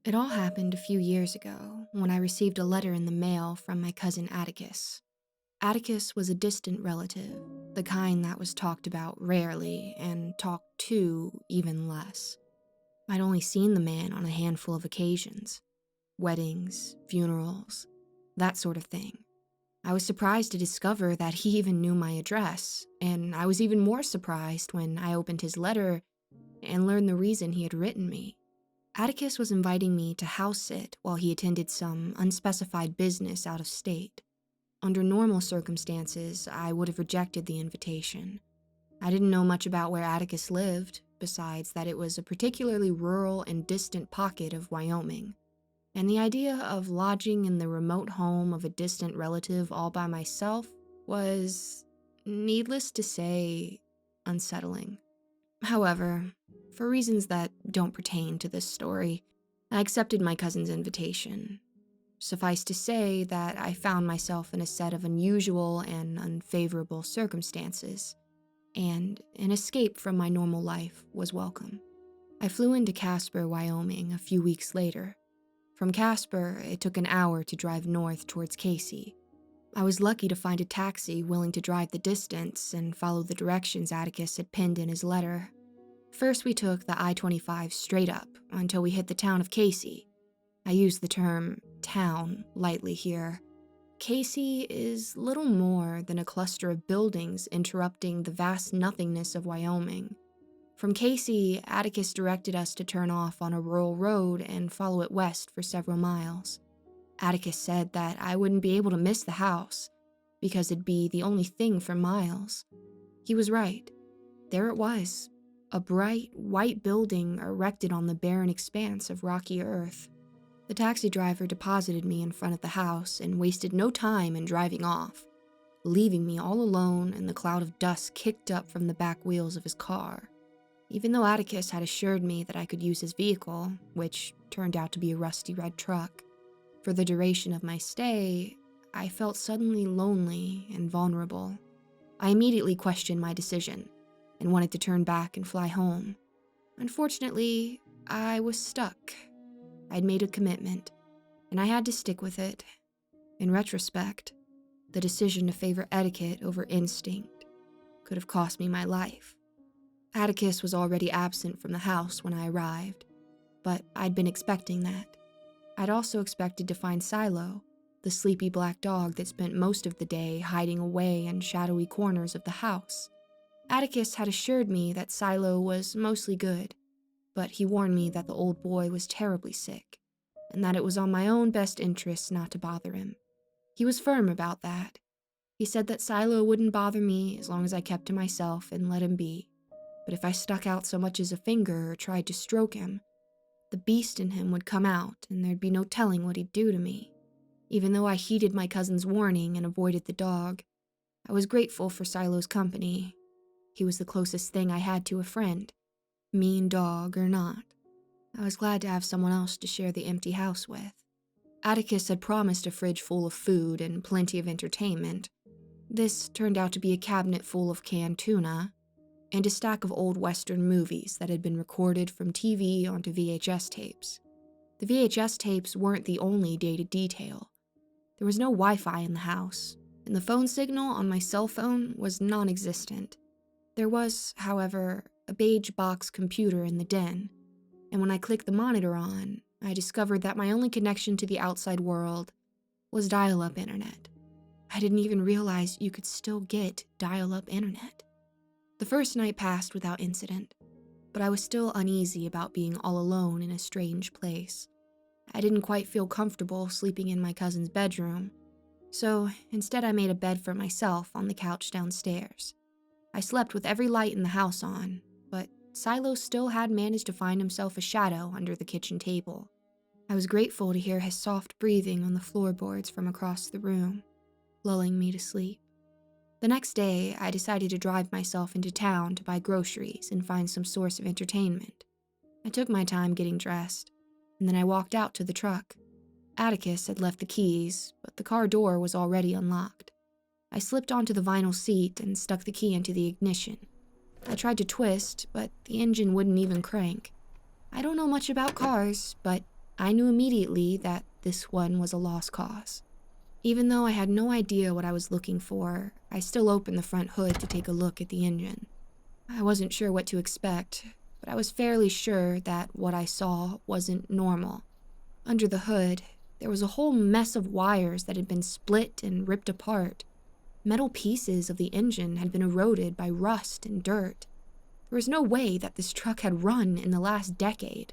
It all happened a few years ago when I received a letter in the mail from my cousin Atticus. Atticus was a distant relative, the kind that was talked about rarely and talked to even less. I'd only seen the man on a handful of occasions: weddings, funerals, that sort of thing. I was surprised to discover that he even knew my address, and I was even more surprised when I opened his letter and learned the reason he had written me. Atticus was inviting me to house sit while he attended some unspecified business out of state. Under normal circumstances, I would have rejected the invitation. I didn't know much about where Atticus lived, besides that it was a particularly rural and distant pocket of Wyoming. And the idea of lodging in the remote home of a distant relative all by myself was, needless to say, unsettling. However, for reasons that don't pertain to this story, I accepted my cousin's invitation. Suffice to say that I found myself in a set of unusual and unfavorable circumstances, and an escape from my normal life was welcome. I flew into Casper, Wyoming a few weeks later. From Casper, it took an hour to drive north towards Casey. I was lucky to find a taxi willing to drive the distance and follow the directions Atticus had pinned in his letter. First, we took the I-25 straight up until we hit the town of Casey. I use the term town lightly here. Casey is little more than a cluster of buildings interrupting the vast nothingness of Wyoming. From Casey, Atticus directed us to turn off on a rural road and follow it west for several miles. Atticus said that I wouldn't be able to miss the house because it'd be the only thing for miles. He was right. There it was. A bright, white building erected on the barren expanse of rocky earth. The taxi driver deposited me in front of the house and wasted no time in driving off, leaving me all alone in the cloud of dust kicked up from the back wheels of his car. Even though Atticus had assured me that I could use his vehicle, which turned out to be a rusty red truck, for the duration of my stay, I felt suddenly lonely and vulnerable. I immediately questioned my decision and wanted to turn back and fly home. Unfortunately, I was stuck. I'd made a commitment, and I had to stick with it. In retrospect, the decision to favor etiquette over instinct could have cost me my life. Atticus was already absent from the house when I arrived, but I'd been expecting that. I'd also expected to find Silo, the sleepy black dog that spent most of the day hiding away in shadowy corners of the house. Atticus had assured me that Silo was mostly good, but he warned me that the old boy was terribly sick, and that it was on my own best interest not to bother him. He was firm about that. He said that Silo wouldn't bother me as long as I kept to myself and let him be, but if I stuck out so much as a finger or tried to stroke him, the beast in him would come out and there'd be no telling what he'd do to me. Even though I heeded my cousin's warning and avoided the dog, I was grateful for Silo's company. He was the closest thing I had to a friend, mean dog or not. I was glad to have someone else to share the empty house with. Atticus had promised a fridge full of food and plenty of entertainment. This turned out to be a cabinet full of canned tuna and a stack of old Western movies that had been recorded from TV onto VHS tapes. The VHS tapes weren't the only dated detail. There was no Wi-Fi in the house, and the phone signal on my cell phone was non-existent. There was, however, a beige box computer in the den, and when I clicked the monitor on, I discovered that my only connection to the outside world was dial-up internet. I didn't even realize you could still get dial-up internet. The first night passed without incident, but I was still uneasy about being all alone in a strange place. I didn't quite feel comfortable sleeping in my cousin's bedroom, so instead I made a bed for myself on the couch downstairs. I slept with every light in the house on, but Silo still had managed to find himself a shadow under the kitchen table. I was grateful to hear his soft breathing on the floorboards from across the room, lulling me to sleep. The next day, I decided to drive myself into town to buy groceries and find some source of entertainment. I took my time getting dressed, and then I walked out to the truck. Atticus had left the keys, but the car door was already unlocked. I slipped onto the vinyl seat and stuck the key into the ignition. I tried to twist, but the engine wouldn't even crank. I don't know much about cars, but I knew immediately that this one was a lost cause. Even though I had no idea what I was looking for, I still opened the front hood to take a look at the engine. I wasn't sure what to expect, but I was fairly sure that what I saw wasn't normal. Under the hood, there was a whole mess of wires that had been split and ripped apart. Metal pieces of the engine had been eroded by rust and dirt. There was no way that this truck had run in the last decade.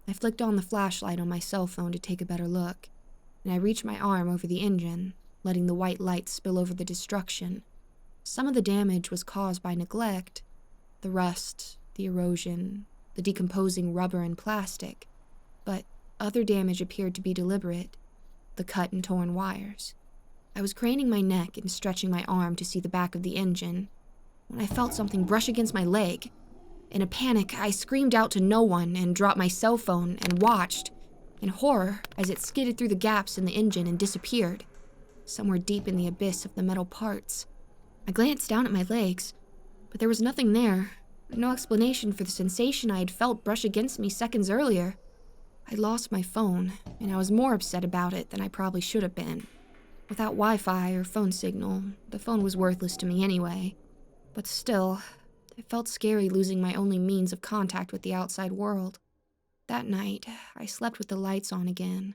I flicked on the flashlight on my cell phone to take a better look, and I reached my arm over the engine, letting the white light spill over the destruction. Some of the damage was caused by neglect. The rust, the erosion, the decomposing rubber and plastic, but other damage appeared to be deliberate, the cut and torn wires. I was craning my neck and stretching my arm to see the back of the engine when I felt something brush against my leg. In a panic, I screamed out to no one and dropped my cell phone and watched, in horror, as it skidded through the gaps in the engine and disappeared, somewhere deep in the abyss of the metal parts. I glanced down at my legs, but there was nothing there, no explanation for the sensation I had felt brush against me seconds earlier. I'd lost my phone, and I was more upset about it than I probably should have been. Without Wi-Fi or phone signal, the phone was worthless to me anyway. But still, it felt scary losing my only means of contact with the outside world. That night, I slept with the lights on again,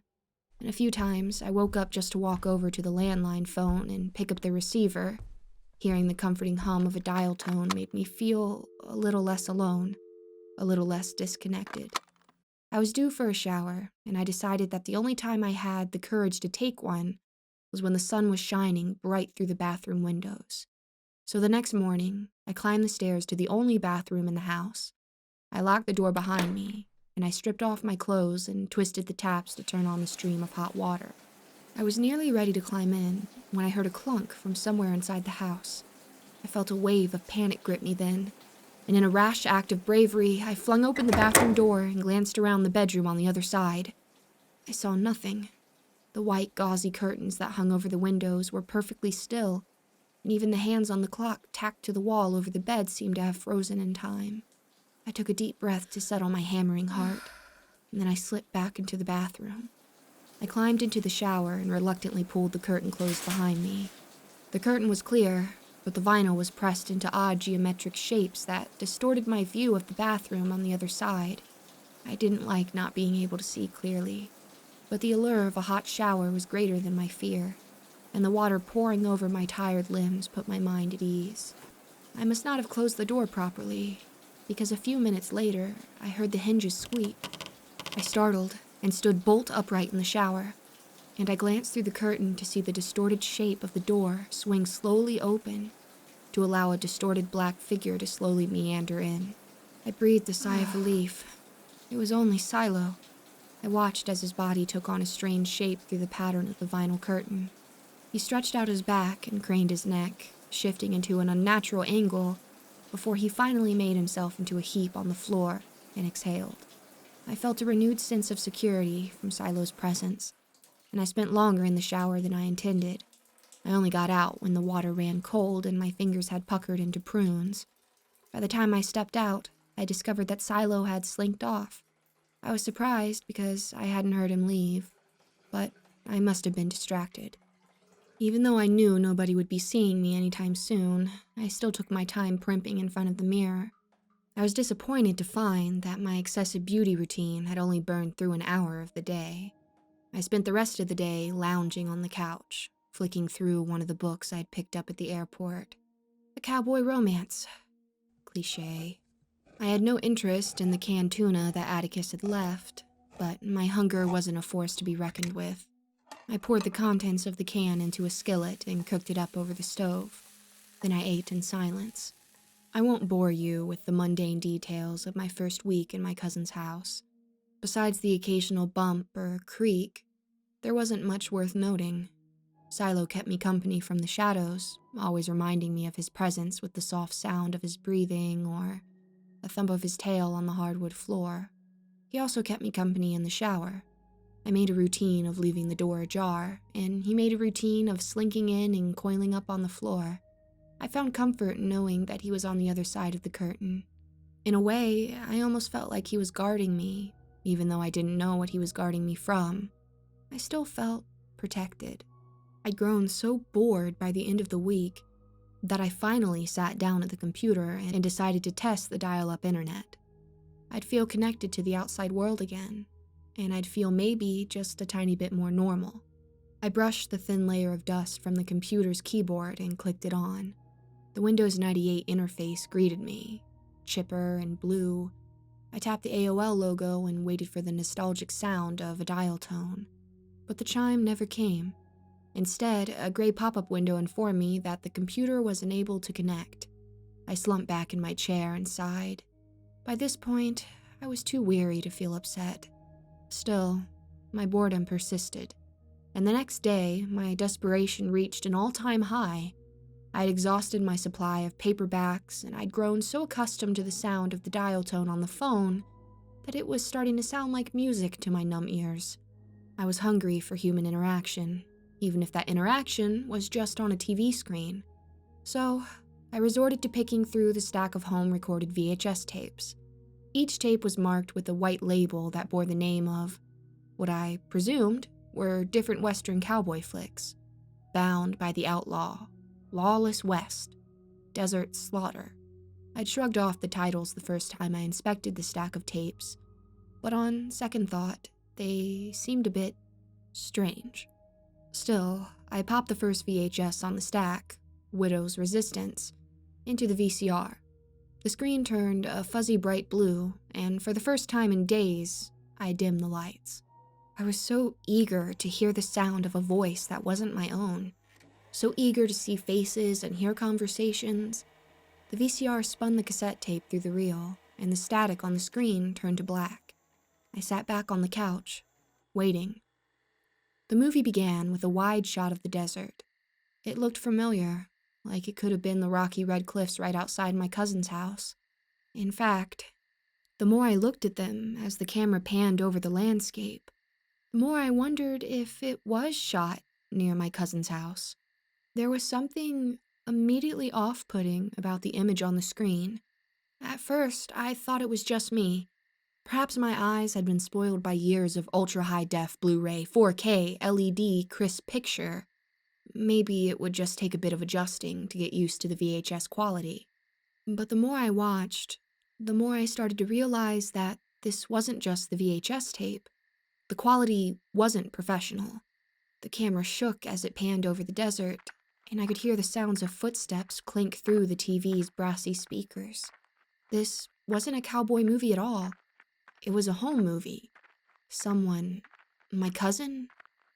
and a few times I woke up just to walk over to the landline phone and pick up the receiver. Hearing the comforting hum of a dial tone made me feel a little less alone, a little less disconnected. I was due for a shower, and I decided that the only time I had the courage to take one was when the sun was shining bright through the bathroom windows. So the next morning, I climbed the stairs to the only bathroom in the house. I locked the door behind me, and I stripped off my clothes and twisted the taps to turn on the stream of hot water. I was nearly ready to climb in when I heard a clunk from somewhere inside the house. I felt a wave of panic grip me then, and in a rash act of bravery, I flung open the bathroom door and glanced around the bedroom on the other side. I saw nothing. The white, gauzy curtains that hung over the windows were perfectly still, and even the hands on the clock tacked to the wall over the bed seemed to have frozen in time. I took a deep breath to settle my hammering heart, and then I slipped back into the bathroom. I climbed into the shower and reluctantly pulled the curtain closed behind me. The curtain was clear, but the vinyl was pressed into odd geometric shapes that distorted my view of the bathroom on the other side. I didn't like not being able to see clearly, but the allure of a hot shower was greater than my fear, and the water pouring over my tired limbs put my mind at ease. I must not have closed the door properly, because a few minutes later, I heard the hinges squeak. I startled and stood bolt upright in the shower, and I glanced through the curtain to see the distorted shape of the door swing slowly open to allow a distorted black figure to slowly meander in. I breathed a sigh of relief. It was only Silo. I watched as his body took on a strange shape through the pattern of the vinyl curtain. He stretched out his back and craned his neck, shifting into an unnatural angle before he finally made himself into a heap on the floor and exhaled. I felt a renewed sense of security from Silo's presence, and I spent longer in the shower than I intended. I only got out when the water ran cold and my fingers had puckered into prunes. By the time I stepped out, I discovered that Silo had slinked off. I was surprised because I hadn't heard him leave, but I must have been distracted. Even though I knew nobody would be seeing me anytime soon, I still took my time primping in front of the mirror. I was disappointed to find that my excessive beauty routine had only burned through an hour of the day. I spent the rest of the day lounging on the couch, flicking through one of the books I'd picked up at the airport. A cowboy romance. Cliché. I had no interest in the canned tuna that Atticus had left, but my hunger wasn't a force to be reckoned with. I poured the contents of the can into a skillet and cooked it up over the stove. Then I ate in silence. I won't bore you with the mundane details of my first week in my cousin's house. Besides the occasional bump or creak, there wasn't much worth noting. Silo kept me company from the shadows, always reminding me of his presence with the soft sound of his breathing or the thump of his tail on the hardwood floor. He also kept me company in the shower. I made a routine of leaving the door ajar, and he made a routine of slinking in and coiling up on the floor. I found comfort in knowing that he was on the other side of the curtain. In a way, I almost felt like he was guarding me, Even though I didn't know what he was guarding me from, I still felt protected. I'd grown so bored by the end of the week that I finally sat down at the computer and decided to test the dial-up internet. I'd feel connected to the outside world again, and I'd feel maybe just a tiny bit more normal. I brushed the thin layer of dust from the computer's keyboard and clicked it on. The Windows 98 interface greeted me, chipper and blue. I tapped the AOL logo and waited for the nostalgic sound of a dial tone. But the chime never came. Instead, a gray pop-up window informed me that the computer was unable to connect. I slumped back in my chair and sighed. By this point, I was too weary to feel upset. Still, my boredom persisted. And the next day, my desperation reached an all-time high. I'd exhausted my supply of paperbacks, and I'd grown so accustomed to the sound of the dial tone on the phone that it was starting to sound like music to my numb ears. I was hungry for human interaction, even if that interaction was just on a TV screen. So, I resorted to picking through the stack of home-recorded VHS tapes. Each tape was marked with a white label that bore the name of what I presumed were different Western cowboy flicks. Bound by the Outlaw, Lawless West, Desert Slaughter. I'd shrugged off the titles the first time I inspected the stack of tapes, but on second thought, they seemed a bit strange. Still, I popped the first VHS on the stack, Widow's Resistance, into the VCR. The screen turned a fuzzy bright blue, and for the first time in days, I dimmed the lights. I was so eager to hear the sound of a voice that wasn't my own, so eager to see faces and hear conversations. The VCR spun the cassette tape through the reel, and the static on the screen turned to black. I sat back on the couch, waiting. The movie began with a wide shot of the desert. It looked familiar, like it could have been the rocky red cliffs right outside my cousin's house. In fact, the more I looked at them as the camera panned over the landscape, the more I wondered if it was shot near my cousin's house. There was something immediately off-putting about the image on the screen. At first, I thought it was just me. Perhaps my eyes had been spoiled by years of ultra-high-def Blu-ray, 4K, LED, crisp picture. Maybe it would just take a bit of adjusting to get used to the VHS quality. But the more I watched, the more I started to realize that this wasn't just the VHS tape. The quality wasn't professional. The camera shook as it panned over the desert, and I could hear the sounds of footsteps clink through the TV's brassy speakers. This wasn't a cowboy movie at all. It was a home movie. Someone, my cousin,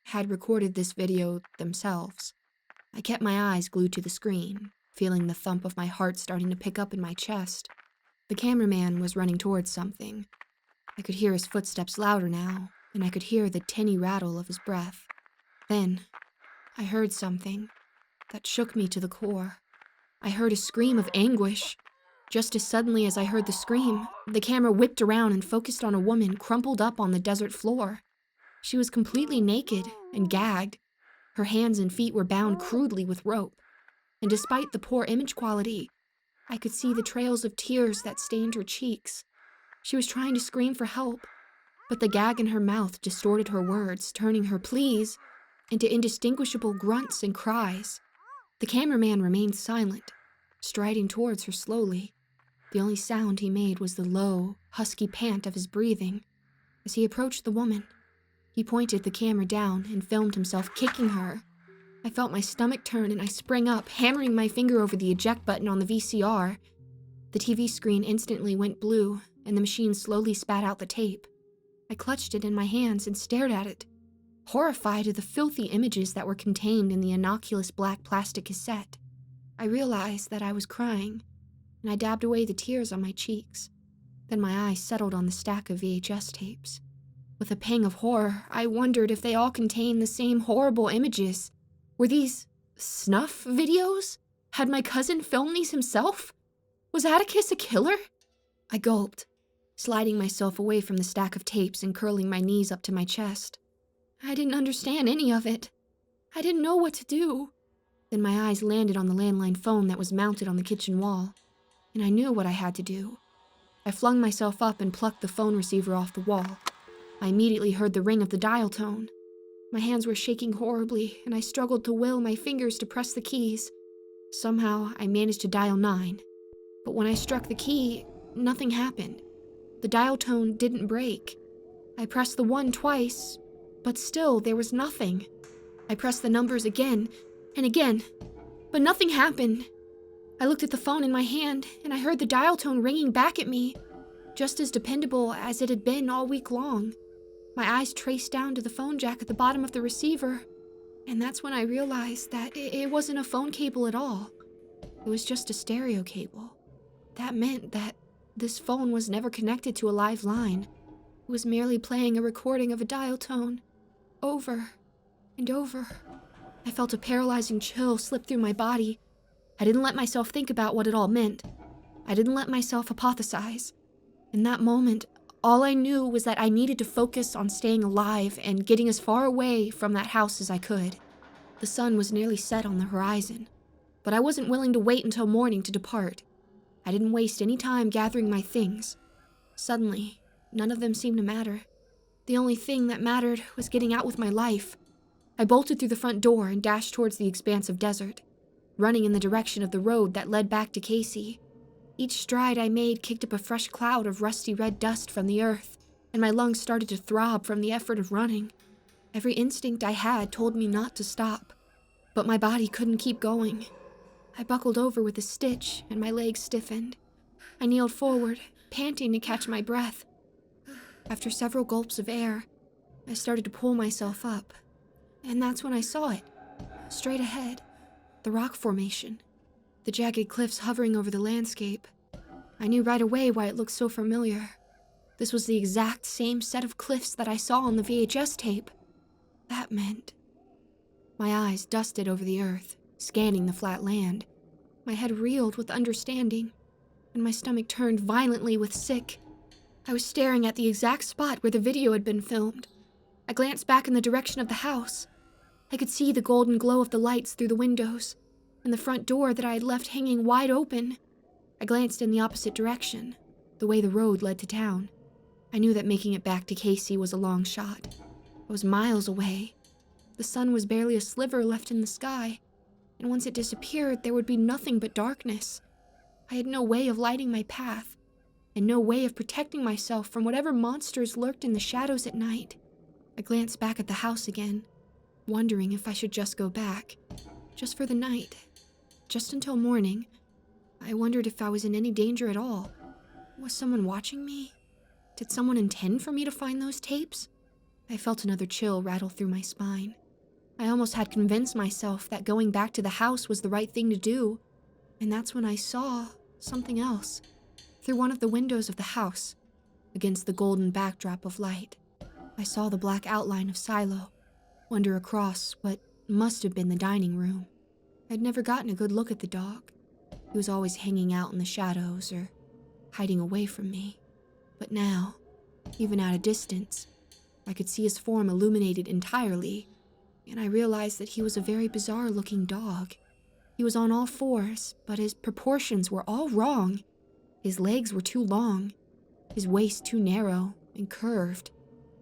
had recorded this video themselves. I kept my eyes glued to the screen, feeling the thump of my heart starting to pick up in my chest. The cameraman was running towards something. I could hear his footsteps louder now, and I could hear the tinny rattle of his breath. Then, I heard something that shook me to the core. I heard a scream of anguish. Just as suddenly as I heard the scream, the camera whipped around and focused on a woman crumpled up on the desert floor. She was completely naked and gagged. Her hands and feet were bound crudely with rope, and despite the poor image quality, I could see the trails of tears that stained her cheeks. She was trying to scream for help, but the gag in her mouth distorted her words, turning her pleas into indistinguishable grunts and cries. The cameraman remained silent, striding towards her slowly. The only sound he made was the low, husky pant of his breathing. As he approached the woman, he pointed the camera down and filmed himself kicking her. I felt my stomach turn and I sprang up, hammering my finger over the eject button on the VCR. The TV screen instantly went blue, and the machine slowly spat out the tape. I clutched it in my hands and stared at it, horrified at the filthy images that were contained in the innocuous black plastic cassette. I realized that I was crying, and I dabbed away the tears on my cheeks. Then my eyes settled on the stack of VHS tapes. With a pang of horror, I wondered if they all contained the same horrible images. Were these snuff videos? Had my cousin filmed these himself? Was Atticus a killer? I gulped, sliding myself away from the stack of tapes and curling my knees up to my chest. I didn't understand any of it. I didn't know what to do. Then my eyes landed on the landline phone that was mounted on the kitchen wall, and I knew what I had to do. I flung myself up and plucked the phone receiver off the wall. I immediately heard the ring of the dial tone. My hands were shaking horribly, and I struggled to will my fingers to press the keys. Somehow, I managed to dial 9. But when I struck the key, nothing happened. The dial tone didn't break. I pressed the 1 twice, but still there was nothing. I pressed the numbers again and again, but nothing happened. I looked at the phone in my hand, and I heard the dial tone ringing back at me, just as dependable as it had been all week long. My eyes traced down to the phone jack at the bottom of the receiver, and that's when I realized that it wasn't a phone cable at all. It was just a stereo cable. That meant that this phone was never connected to a live line. It was merely playing a recording of a dial tone, over and over. I felt a paralyzing chill slip through my body. I didn't let myself think about what it all meant. I didn't let myself hypothesize. In that moment, all I knew was that I needed to focus on staying alive and getting as far away from that house as I could. The sun was nearly set on the horizon, but I wasn't willing to wait until morning to depart. I didn't waste any time gathering my things. Suddenly, none of them seemed to matter. The only thing that mattered was getting out with my life. I bolted through the front door and dashed towards the expanse of desert, running in the direction of the road that led back to Casey. Each stride I made kicked up a fresh cloud of rusty red dust from the earth, and my lungs started to throb from the effort of running. Every instinct I had told me not to stop, but my body couldn't keep going. I buckled over with a stitch, and my legs stiffened. I kneeled forward, panting to catch my breath. After several gulps of air, I started to pull myself up, and that's when I saw it. Straight ahead, the rock formation, the jagged cliffs hovering over the landscape. I knew right away why it looked so familiar. This was the exact same set of cliffs that I saw on the VHS tape. That meant... My eyes dusted over the earth, scanning the flat land. My head reeled with understanding, and my stomach turned violently with sick. I was staring at the exact spot where the video had been filmed. I glanced back in the direction of the house. I could see the golden glow of the lights through the windows, and the front door that I had left hanging wide open. I glanced in the opposite direction, the way the road led to town. I knew that making it back to Casey was a long shot. I was miles away. The sun was barely a sliver left in the sky, and once it disappeared, there would be nothing but darkness. I had no way of lighting my path, and no way of protecting myself from whatever monsters lurked in the shadows at night. I glanced back at the house again, wondering if I should just go back, just for the night, just until morning. I wondered if I was in any danger at all. Was someone watching me? Did someone intend for me to find those tapes? I felt another chill rattle through my spine. I almost had convinced myself that going back to the house was the right thing to do, and that's when I saw something else. Through one of the windows of the house, against the golden backdrop of light, I saw the black outline of Silo wander across what must have been the dining room. I'd never gotten a good look at the dog. He was always hanging out in the shadows or hiding away from me. But now, even at a distance, I could see his form illuminated entirely, and I realized that he was a very bizarre-looking dog. He was on all fours, but his proportions were all wrong. His legs were too long, his waist too narrow and curved,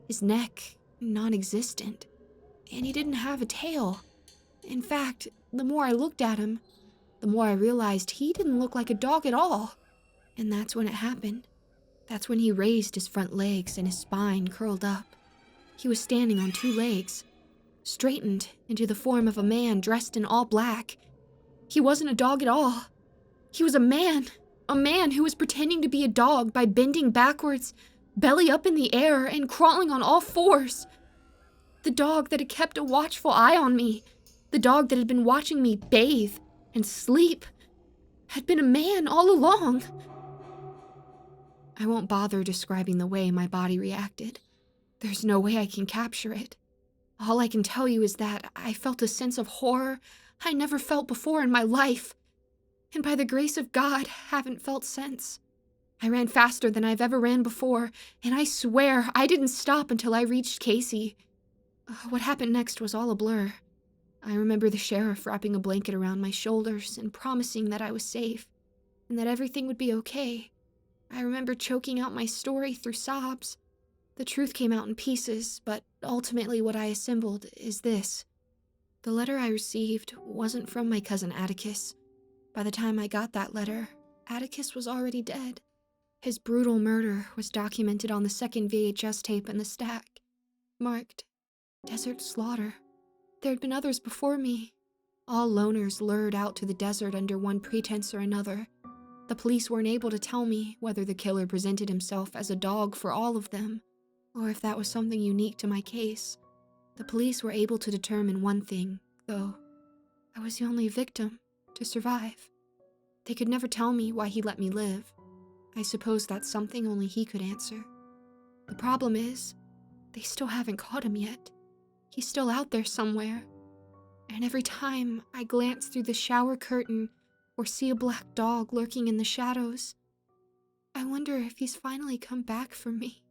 his neck non-existent, and he didn't have a tail. In fact, the more I looked at him, the more I realized he didn't look like a dog at all. And that's when it happened. That's when he raised his front legs and his spine curled up. He was standing on 2 legs, straightened into the form of a man dressed in all black. He wasn't a dog at all. He was a man who was pretending to be a dog by bending backwards, belly up in the air, and crawling on all fours. The dog that had kept a watchful eye on me, the dog that had been watching me bathe and sleep, had been a man all along. I won't bother describing the way my body reacted. There's no way I can capture it. All I can tell you is that I felt a sense of horror I never felt before in my life, and by the grace of God, haven't felt since. I ran faster than I've ever ran before, and I swear I didn't stop until I reached Casey. What happened next was all a blur. I remember the sheriff wrapping a blanket around my shoulders and promising that I was safe, and that everything would be okay. I remember choking out my story through sobs. The truth came out in pieces, but ultimately what I assembled is this. The letter I received wasn't from my cousin Atticus. By the time I got that letter, Atticus was already dead. His brutal murder was documented on the second VHS tape in the stack, marked Desert Slaughter. There had been others before me, all loners lured out to the desert under one pretense or another. The police weren't able to tell me whether the killer presented himself as a dog for all of them, or if that was something unique to my case. The police were able to determine one thing, though. I was the only victim to survive. They could never tell me why he let me live. I suppose that's something only he could answer. The problem is, they still haven't caught him yet. He's still out there somewhere. And every time I glance through the shower curtain or see a black dog lurking in the shadows, I wonder if he's finally come back for me.